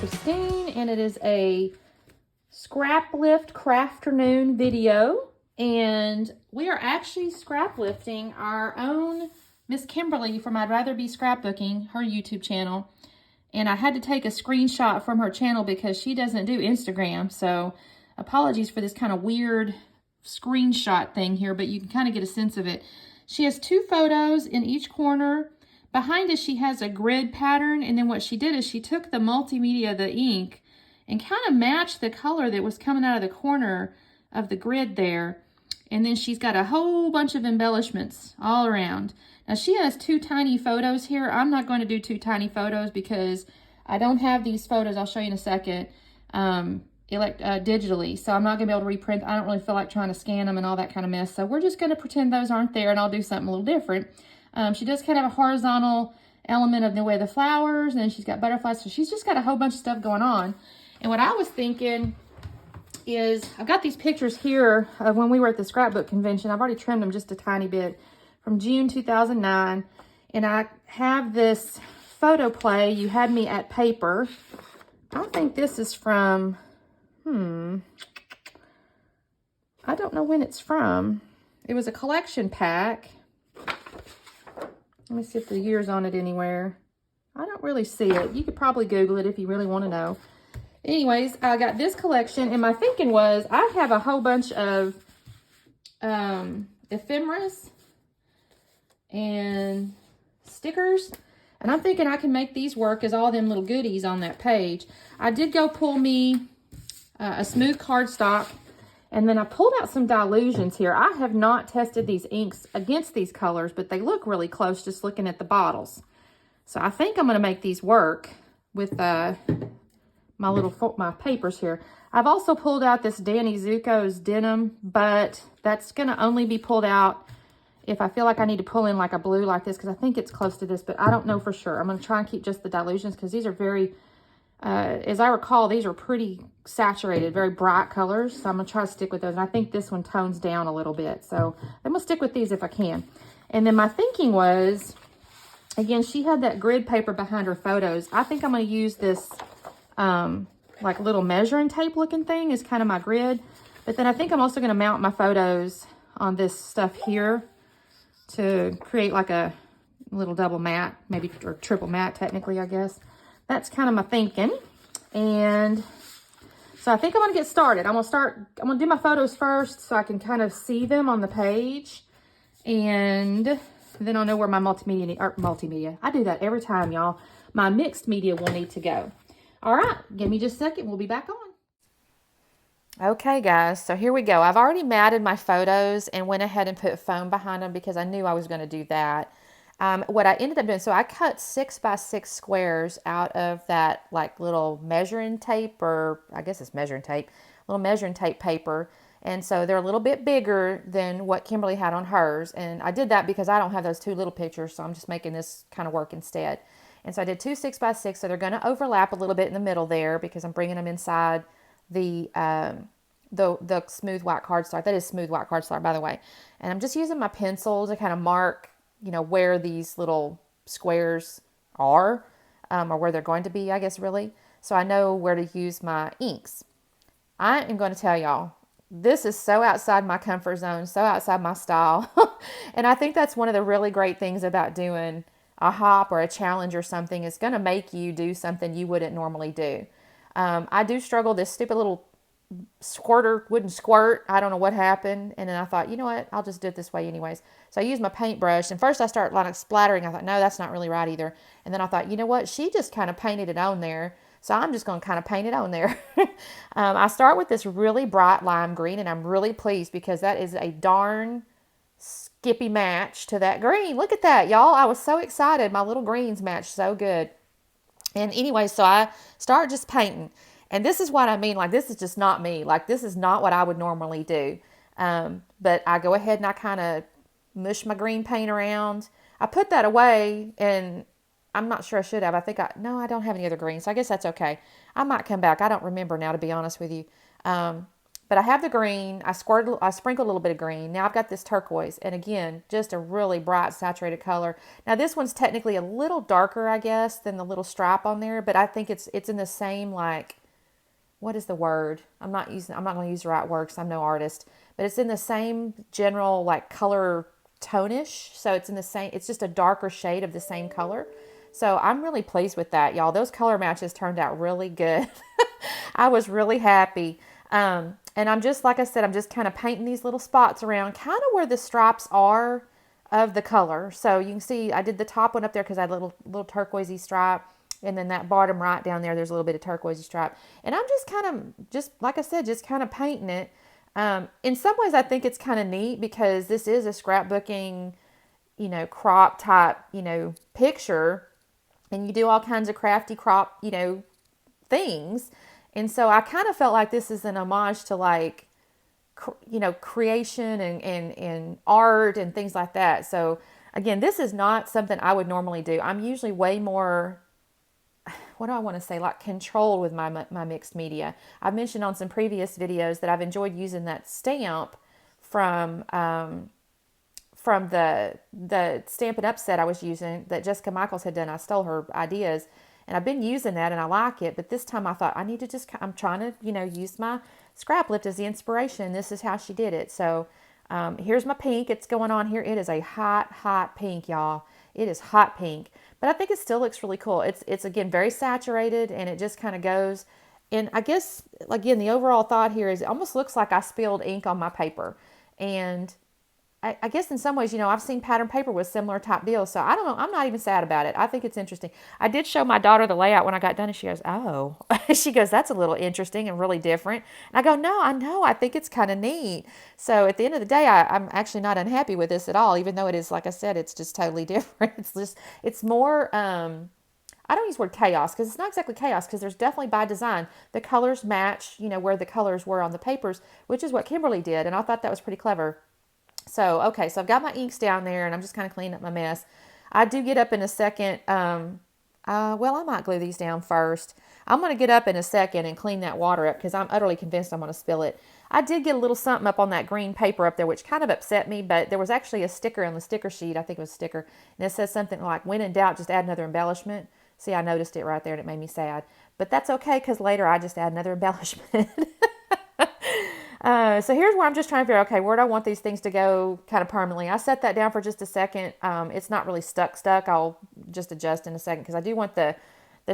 Kristen, and it is a Scrap-Lift Crafternoon video, and we are actually scrap lifting our own Miss Kimberly from I'd Rather Be Scrapbooking, her YouTube channel. And I had to take a screenshot from her channel because she doesn't do Instagram, so apologies for this kind of weird screenshot thing here, but you can kind of get a sense of it. She has two photos in each corner. Behind us, she has a grid pattern, and then what she did is she took the multimedia, the ink, and kind of matched the color that was coming out of the corner of the grid there. And then she's got a whole bunch of embellishments all around. Now, she has two tiny photos here. I'm not going to do two tiny photos because I don't have these photos, I'll show you in a second, digitally. So I'm not going to be able to reprint. I don't really feel like trying to scan them and all that kind of mess. So we're just going to pretend those aren't there, and I'll do something a little different. She does kind of have a horizontal element of the way the flowers, and then she's got butterflies. So she's just got a whole bunch of stuff going on. And what I was thinking is, I've got these pictures here of when we were at the scrapbook convention. I've already trimmed them just a tiny bit from June 2009. And I have this photo play, You Had Me at Paper. I think this is from, I don't know when it's from. It was a collection pack. Let me see if the year's on it anywhere. I don't really see it. You could probably Google it if you really want to know. Anyways, I got this collection, and my thinking was I have a whole bunch of ephemeras and stickers, and I'm thinking I can make these work as all them little goodies on that page. I did go pull me a smooth cardstock, and then I pulled out some dilutions here. I have not tested these inks against these colors, but they look really close just looking at the bottles. So I think I'm going to make these work with my papers here. I've also pulled out this Danny Zuko's denim, but that's going to only be pulled out if I feel like I need to pull in like a blue like this, because I think it's close to this, but I don't know for sure. I'm going to try and keep just the dilutions because these are very, as I recall, these are pretty saturated, very bright colors. So I'm going to try to stick with those. And I think this one tones down a little bit. So I'm going to stick with these if I can. And then my thinking was, again, she had that grid paper behind her photos. I think I'm going to use this like little measuring tape looking thing is kind of my grid. But then I think I'm also going to mount my photos on this stuff here to create like a little double mat, maybe, or triple mat technically, I guess. That's kind of my thinking. And so I think I'm going to get started. I'm going to do my photos first so I can kind of see them on the page. And then I'll know where my multimedia. I do that every time, y'all. My mixed media will need to go. All right, give me just a second. We'll be back on. Okay, guys, so here we go. I've already matted my photos and went ahead and put foam behind them because I knew I was going to do that. What I ended up doing, so I cut 6x6 squares out of that like little measuring tape, or I guess it's measuring tape, little measuring tape paper. And so they're a little bit bigger than what Kimberly had on hers. And I did that because I don't have those two little pictures, so I'm just making this kind of work instead. And so I did two 6x6, so they're going to overlap a little bit in the middle there because I'm bringing them inside the smooth white cardstock. That is smooth white cardstock, by the way. And I'm just using my pencil to kind of mark, you know, where these little squares are, or where they're going to be, I guess, really. So I know where to use my inks. I am going to tell y'all, this is so outside my comfort zone, so outside my style. And I think that's one of the really great things about doing a hop or a challenge or something. Is going to make you do something you wouldn't normally do. I do struggle, this stupid little squirter wouldn't squirt. I don't know what happened. And then I thought, you know what? I'll just do it this way anyways. So I used my paintbrush, and first I started like splattering. I thought, no, that's not really right either. And then I thought, you know what? She just kind of painted it on there. So I'm just going to kind of paint it on there. I start with this really bright lime green, and I'm really pleased because that is a darn skippy match to that green. Look at that, y'all. I was so excited. My little greens matched so good. And anyway, so I start just painting. And this is what I mean. Like, this is just not me. Like, this is not what I would normally do. But I go ahead and I kind of mush my green paint around. I put that away, and I'm not sure I should have. No, I don't have any other greens. So I guess that's okay. I might come back. I don't remember now, to be honest with you. But I have the green. I sprinkled a little bit of green. Now I've got this turquoise. And again, just a really bright, saturated color. Now this one's technically a little darker, I guess, than the little stripe on there. But I think it's in the same, like, what is the word? I'm not going to use the right word because I'm no artist. But it's in the same general, like, color tonish. So it's in the same, it's just a darker shade of the same color. So I'm really pleased with that, y'all. Those color matches turned out really good. I was really happy. And I'm just, like I said, I'm just kind of painting these little spots around, kind of where the stripes are of the color. So you can see I did the top one up there because I had a little turquoisey stripe. And then that bottom right down there, there's a little bit of turquoisey stripe. And I'm just kind of, just like I said, just kind of painting it. In some ways, I think it's kind of neat because this is a scrapbooking, crop type, picture. And you do all kinds of crafty crop, things. And so I kind of felt like this is an homage to, like, creation and art and things like that. So again, this is not something I would normally do. I'm usually way more, what do I want to say, like, controlled with my mixed media. I've mentioned on some previous videos that I've enjoyed using that stamp from the Stampin' Up set I was using that Jessica Michaels had done. I stole her ideas. And I've been using that and I like it. But this time I thought I need to I'm trying to, use my Scraplift as the inspiration. This is how she did it. So here's my pink. It's going on here. It is a hot, hot pink, y'all. It is hot pink. But I think it still looks really cool. It's again, very saturated and it just kind of goes. And I guess, again, the overall thought here is it almost looks like I spilled ink on my paper. And I guess in some ways, I've seen pattern paper with similar type deals. So I don't know. I'm not even sad about it. I think it's interesting. I did show my daughter the layout when I got done and she goes, oh, she goes, that's a little interesting and really different. And I go, no, I know. I think it's kind of neat. So at the end of the day, I'm actually not unhappy with this at all, even though it is, like I said, it's just totally different. It's more, I don't use the word chaos because it's not exactly chaos because there's definitely by design. The colors match, where the colors were on the papers, which is what Kimberly did. And I thought that was pretty clever. So, okay, so I've got my inks down there and I'm just kind of cleaning up my mess. I do get up in a second. Well, I might glue these down first. I'm going to get up in a second and clean that water up because I'm utterly convinced I'm going to spill it. I did get a little something up on that green paper up there, which kind of upset me, but there was actually a sticker on the sticker sheet. I think it was a sticker. And it says something like, when in doubt, just add another embellishment. See, I noticed it right there and it made me sad. But that's okay because later I just add another embellishment. So here's where I'm just trying to figure out, okay, where do I want these things to go kind of permanently? I set that down for just a second. It's not really stuck. I'll just adjust in a second because I do want the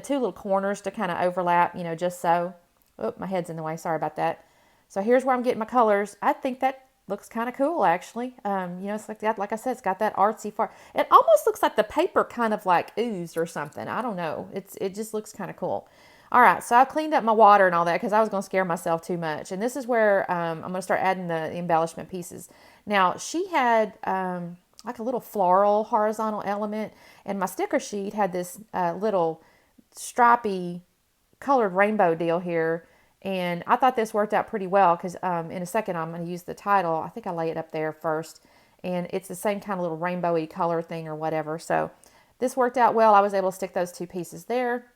two little corners to kind of overlap, just so. Oh, my head's in the way. Sorry about that. So here's where I'm getting my colors. I think that looks kind of cool, actually. It's like that. Like I said, it's got that artsy far. It almost looks like the paper kind of like oozed or something. I don't know. It just looks kind of cool. All right, so I cleaned up my water and all that because I was going to scare myself too much. And this is where I'm going to start adding the embellishment pieces. Now, she had like a little floral horizontal element, and my sticker sheet had this little stripy colored rainbow deal here. And I thought this worked out pretty well because in a second I'm going to use the title. I think I lay it up there first. And it's the same kind of little rainbowy color thing or whatever. So this worked out well. I was able to stick those two pieces there.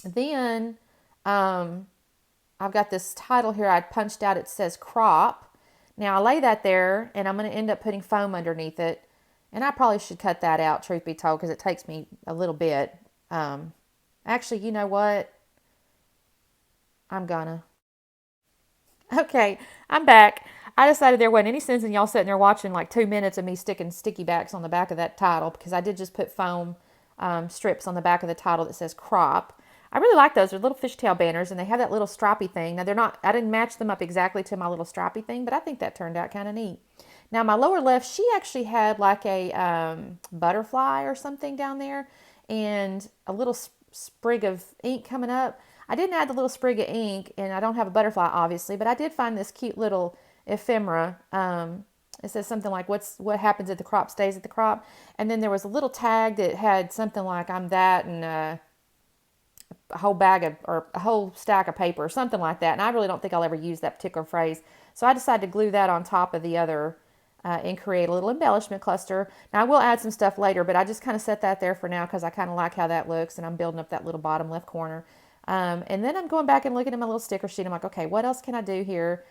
Then I've got this title here I punched out. It says crop. Now I lay that there and I'm going to end up putting foam underneath it. And I probably should cut that out, truth be told, because it takes me a little bit. Actually, you know what? I'm gonna. Okay, I'm back. I decided there wasn't any sense in y'all sitting there watching like 2 minutes of me sticking sticky backs on the back of that title because I did just put foam strips on the back of the title that says crop. I really like those. They're little fishtail banners, and they have that little stripey thing. Now, they're not, I didn't match them up exactly to my little stripey thing, but I think that turned out kind of neat. Now, my lower left, she actually had like a butterfly or something down there, and a little sprig of ink coming up. I didn't add the little sprig of ink, and I don't have a butterfly, obviously, but I did find this cute little ephemera. It says something like, what happens at the crop stays at the crop. And then there was a little tag that had something like, I'm that, and a whole bag of, or a whole stack of paper, or something like that. And I really don't think I'll ever use that particular phrase. So I decided to glue that on top of the other and create a little embellishment cluster. Now I will add some stuff later, but I just kind of set that there for now because I kind of like how that looks, and I'm building up that little bottom left corner. And then I'm going back and looking at my little sticker sheet. I'm like, okay, what else can I do here?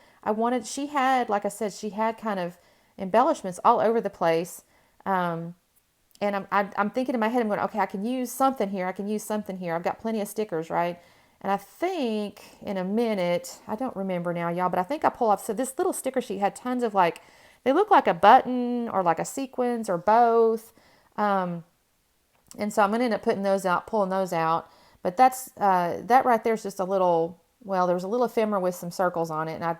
she had, like I said, she had kind of embellishments all over the place. And I'm thinking in my head, I'm going, okay, I can use something here. I can use something here. I've got plenty of stickers, right? And I think in a minute, I don't remember now, y'all, but I think I pull off. So this little sticker sheet had tons of like, they look like a button or like a sequins or both. And so I'm going to end up putting those out, pulling those out. But that right there is just a little, well, there was a little ephemera with some circles on it. And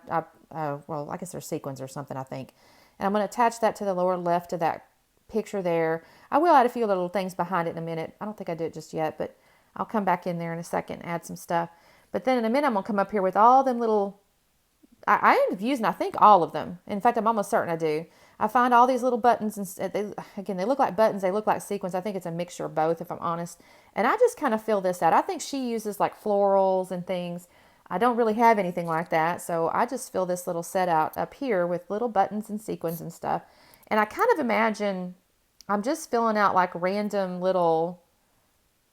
well, I guess they're sequins or something, I think. And I'm going to attach that to the lower left of that picture there. I will add a few little things behind it in a minute. I don't think I do it just yet, but I'll come back in there in a second and add some stuff. But then in a minute, I'm going to come up here with all them little, I end up using, I think, all of them. In fact, I'm almost certain I do. I find all these little buttons, and they look like buttons, they look like sequins. I think it's a mixture of both, if I'm honest. And I just kind of fill this out. I think she uses like florals and things. I don't really have anything like that, so I just fill this little set out up here with little buttons and sequins and stuff. And I kind of imagine I'm just filling out like random little,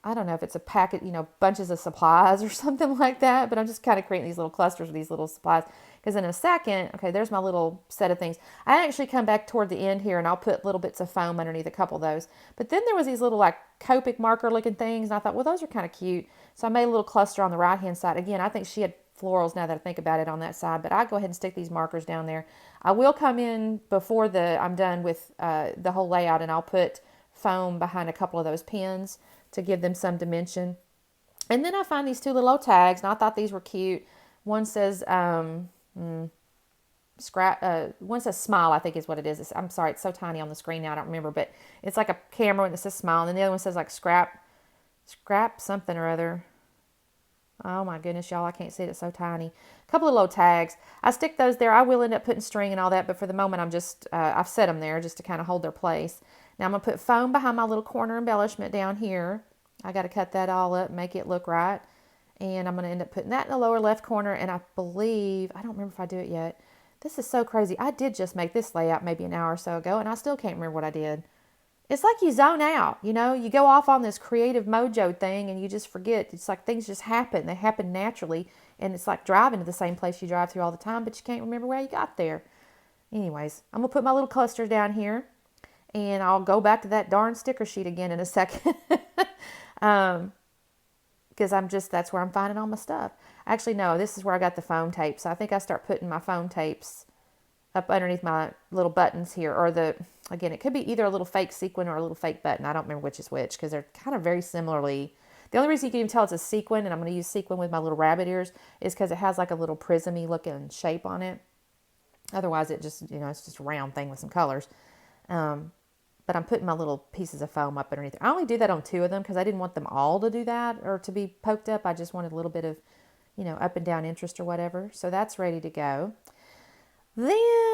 I don't know if it's a packet, bunches of supplies or something like that, but I'm just kind of creating these little clusters of these little supplies. Because in a second, okay, there's my little set of things. I actually come back toward the end here and I'll put little bits of foam underneath a couple of those. But then there was these little like Copic marker looking things, and I thought, well, those are kind of cute. So I made a little cluster on the right hand side. Again, I think she had florals now that I think about it on that side, but I go ahead and stick these markers down there. I will come in before I'm done with the whole layout, and I'll put foam behind a couple of those pins to give them some dimension. And then I find these two little old tags, and I thought these were cute. One says one says smile, I think is what it is. I'm sorry, it's so tiny on the screen now, I don't remember, but it's like a camera and it says smile. And then the other one says like scrap something or other. Oh my goodness, y'all, I can't see it. It's so tiny. A couple of little tags. I stick those there. I will end up putting string and all that, but for the moment, I'm just, I've set them there just to kind of hold their place. Now I'm going to put foam behind my little corner embellishment down here. I got to cut that all up, make it look right. And I'm going to end up putting that in the lower left corner. And I believe, I don't remember if I do it yet. This is so crazy. I did just make this layout maybe an hour or so ago, and I still can't remember what I did. It's like you zone out, you go off on this creative mojo thing and you just forget. It's like things just happen. They happen naturally. And it's like driving to the same place you drive through all the time, but you can't remember where you got there. Anyways, I'm going to put my little cluster down here, and I'll go back to that darn sticker sheet again in a second. Because that's where I'm finding all my stuff. Actually, no, this is where I got the foam tape. So I think I start putting my foam tapes up underneath my little buttons here, or again, it could be either a little fake sequin or a little fake button. I don't remember which is which, because they're kind of very similarly. The only reason you can even tell it's a sequin, and I'm going to use sequin with my little rabbit ears, is because it has like a little prismy looking shape on it. Otherwise, it just, it's just a round thing with some colors. But I'm putting my little pieces of foam up underneath. I only do that on 2 of them because I didn't want them all to do that or to be poked up. I just wanted a little bit of, up and down interest or whatever. So that's ready to go. Then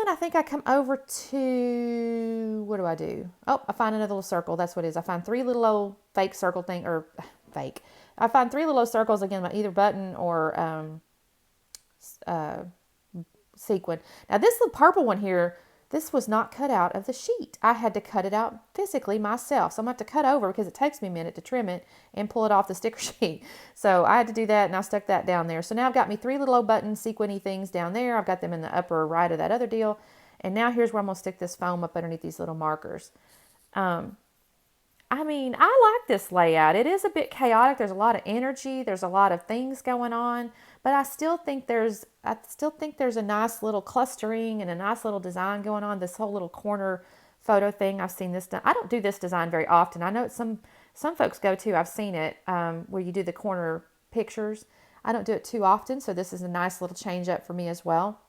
I think I come over to, what do I do? Oh, I find another little circle. That's what it is. I find 3 little old fake circle thing, or fake. I find 3 little old circles, again, by either button or sequin. Now this little purple one here, this was not cut out of the sheet. I had to cut it out physically myself. So I'm going to have to cut over because it takes me a minute to trim it and pull it off the sticker sheet. So I had to do that, and I stuck that down there. So now I've got me 3 little old button sequiny things down there. I've got them in the upper right of that other deal. And now here's where I'm going to stick this foam up underneath these little markers. I like this layout. It is a bit chaotic. There's a lot of energy. There's a lot of things going on. But I still think there's a nice little clustering and a nice little design going on. This whole little corner photo thing, I've seen this done. I don't do this design very often. I know it's some folks go to. I've seen it where you do the corner pictures. I don't do it too often, so this is a nice little change up for me as well.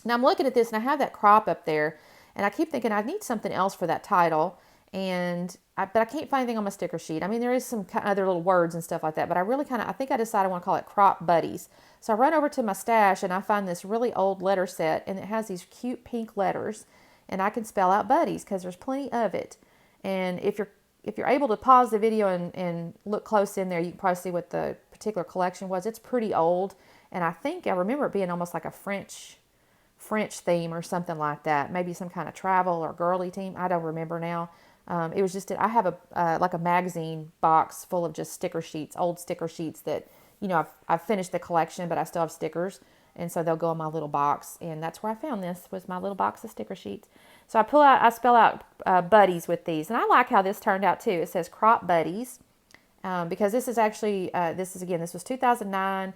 Now I'm looking at this, and I have that crop up there, and I keep thinking I need something else for that title. But I can't find anything on my sticker sheet. There is some other little words and stuff like that, but I think I decided I want to call it Crop Buddies. So I run over to my stash and I find this really old letter set, and it has these cute pink letters, and I can spell out buddies because there's plenty of it. And if you're able to pause the video and look close in there, you can probably see what the particular collection was. It's pretty old, and I remember it being almost like a French theme or something like that. Maybe some kind of travel or girly theme. I don't remember now. It was just, I have a magazine box full of just sticker sheets, old sticker sheets that, I've finished the collection, but I still have stickers. And so they'll go in my little box. And that's where I found this, was my little box of sticker sheets. So I spell out buddies with these. And I like how this turned out too. It says Crop Buddies. Because this is actually, this was 2009.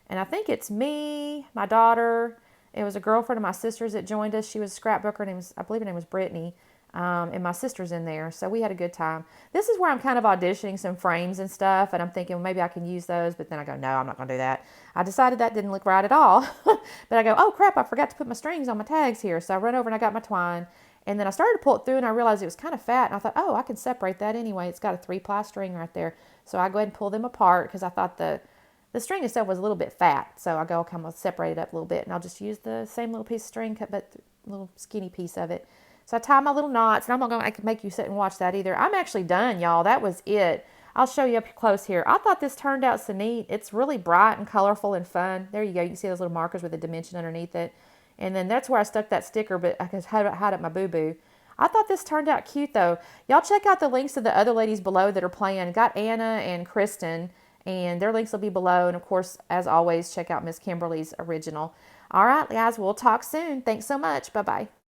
And I think it's me, my daughter. It was a girlfriend of my sister's that joined us. She was a scrapbooker. I believe her name was Brittany. And my sister's in there. So we had a good time. This is where I'm kind of auditioning some frames and stuff. And I'm thinking, well, maybe I can use those. But then I go, no, I'm not going to do that. I decided that didn't look right at all. But I go, oh, crap, I forgot to put my strings on my tags here. So I run over and I got my twine. And then I started to pull it through and I realized it was kind of fat. And I thought, oh, I can separate that anyway. It's got a 3-ply string right there. So I go ahead and pull them apart because I thought the string itself was a little bit fat. So I go, okay, I'm going to separate it up a little bit. And I'll just use the same little piece of string, but a little skinny piece of it. So I tie my little knots, and I'm not going to make you sit and watch that either. I'm actually done, y'all. That was it. I'll show you up close here. I thought this turned out so neat. It's really bright and colorful and fun. There you go. You can see those little markers with a dimension underneath it. And then that's where I stuck that sticker, but I could hide up my boo-boo. I thought this turned out cute, though. Y'all check out the links to the other ladies below that are playing. I got Anna and Kristen, and their links will be below. And, of course, as always, check out Miss Kimberly's original. All right, guys, we'll talk soon. Thanks so much. Bye-bye.